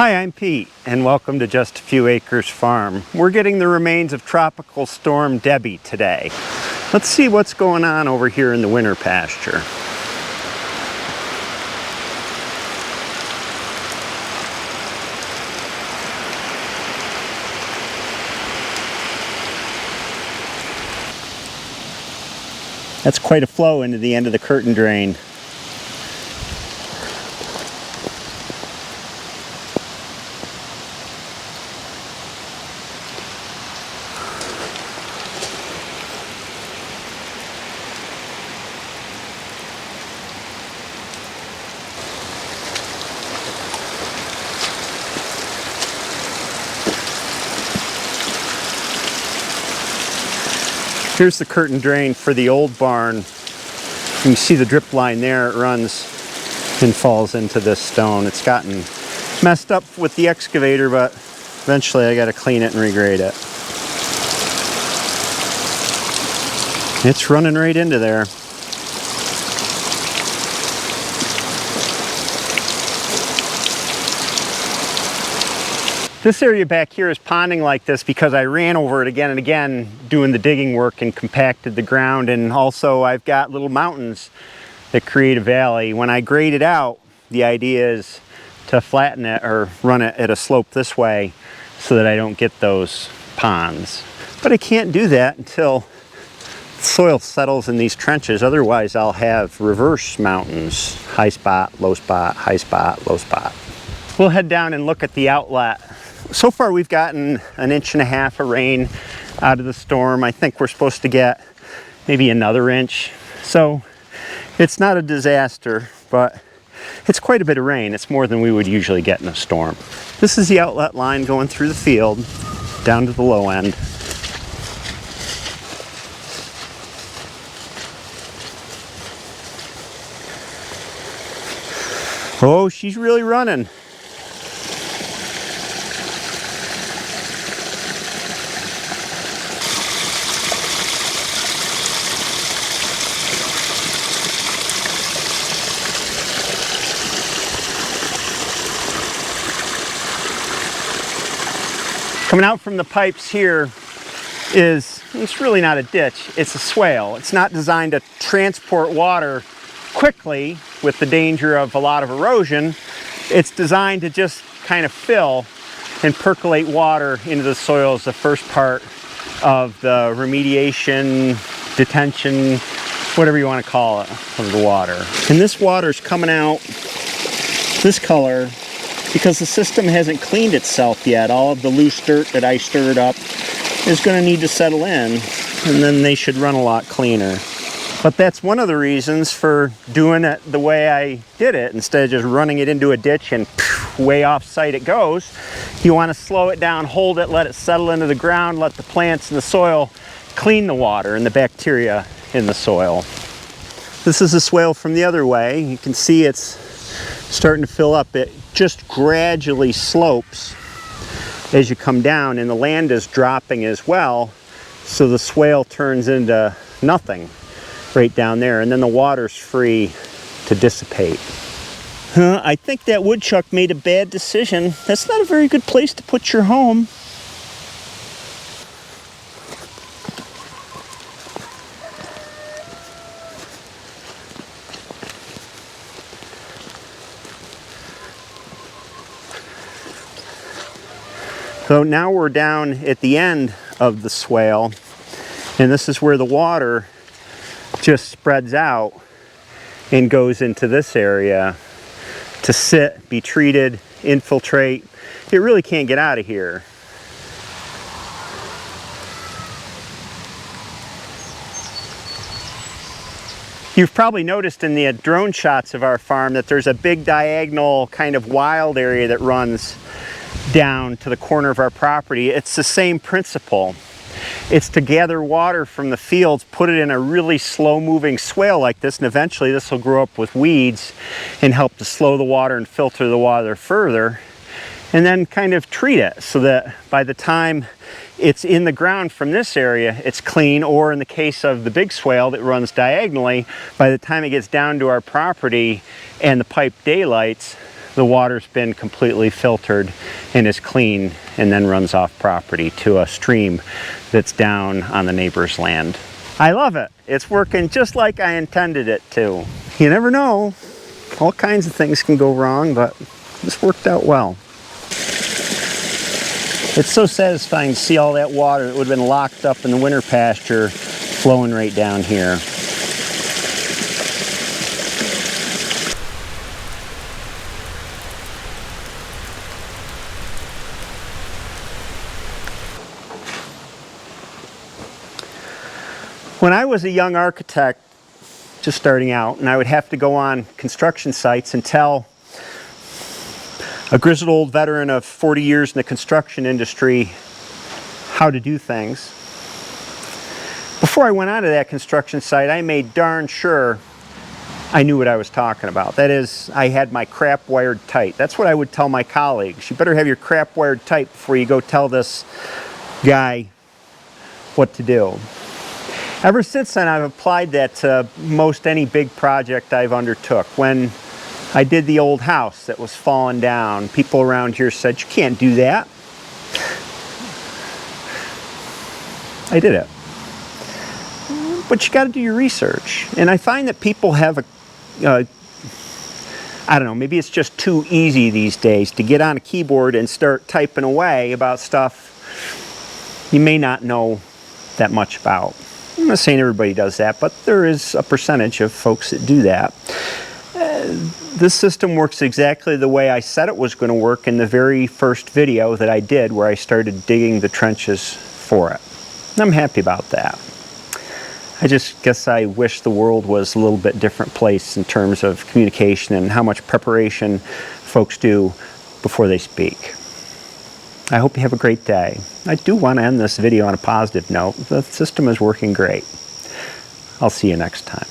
Hi, I'm Pete, and welcome to Just a Few Acres Farm. We're getting the remains of Tropical Storm Debby today. Let's see what's going on over here in the winter pasture. That's quite a flow into the end of the curtain drain. Here's the curtain drain for the old barn. You can see the drip line there. It runs and falls into this stone. It's gotten messed up with the excavator, but eventually I got to clean it and regrade it. It's running right into there. This area back here is ponding like this because I ran over it again and again doing the digging work and compacted the ground, and also I've got little mountains that create a valley. When I grade it out, the idea is to flatten it or run it at a slope this way so that I don't get those ponds. But I can't do that until the soil settles in these trenches, otherwise I'll have reverse mountains. High spot, low spot, high spot, low spot. We'll head down and look at the outlet. So far we've gotten 1.5 inches of rain out of the storm. I think we're supposed to get maybe another inch. So it's not a disaster, but it's quite a bit of rain. It's more than we would usually get in a storm. This is the outlet line going through the field down to the low end. Oh, she's really running. Coming out from the pipes here it's really not a ditch, it's a swale. It's not designed to transport water quickly with the danger of a lot of erosion. It's designed to just kind of fill and percolate water into the soil as the first part of the remediation, detention, whatever you want to call it, of the water. And this water's coming out this color because the system hasn't cleaned itself yet. All of the loose dirt that I stirred up is going to need to settle in, and then they should run a lot cleaner. But that's one of the reasons for doing it the way I did it. Instead of just running it into a ditch and way off site it goes, you want to slow it down, hold it, let it settle into the ground, let the plants in the soil clean the water and the bacteria in the soil. This is a swale from the other way. You can see it's starting to fill up. It just gradually slopes as you come down, and the land is dropping as well, so the swale turns into nothing right down there, and then the water's free to dissipate. I think that woodchuck made a bad decision. That's not a very good place to put your home. So now we're down at the end of the swale, and this is where the water just spreads out and goes into this area to sit, be treated, infiltrate. It really can't get out of here. You've probably noticed in the drone shots of our farm that there's a big diagonal kind of wild area that runs down to the corner of our property. It's the same principle. It's to gather water from the fields, put it in a really slow-moving swale like this, and eventually this will grow up with weeds and help to slow the water and filter the water further, and then kind of treat it so that by the time it's in the ground from this area, it's clean, or in the case of the big swale that runs diagonally, by the time it gets down to our property and the pipe daylights, the water's been completely filtered and is clean, and then runs off property to a stream that's down on the neighbor's land. I love it. It's working just like I intended it to. You never know. All kinds of things can go wrong, but this worked out well. It's so satisfying to see all that water that would have been locked up in the winter pasture flowing right down here. When I was a young architect, just starting out, and I would have to go on construction sites and tell a grizzled old veteran of 40 years in the construction industry how to do things. Before I went onto that construction site, I made darn sure I knew what I was talking about. That is, I had my crap wired tight. That's what I would tell my colleagues. You better have your crap wired tight before you go tell this guy what to do. Ever since then, I've applied that to most any big project I've undertook. When I did the old house that was falling down, people around here said, "You can't do that." I did it. But you got to do your research. And I find that people have I don't know, maybe it's just too easy these days to get on a keyboard and start typing away about stuff you may not know that much about. I'm not saying everybody does that, but there is a percentage of folks that do that. This system works exactly the way I said it was going to work in the very first video that I did, where I started digging the trenches for it. And I'm happy about that. I just guess I wish the world was a little bit different place in terms of communication and how much preparation folks do before they speak. I hope you have a great day. I do want to end this video on a positive note. The system is working great. I'll see you next time.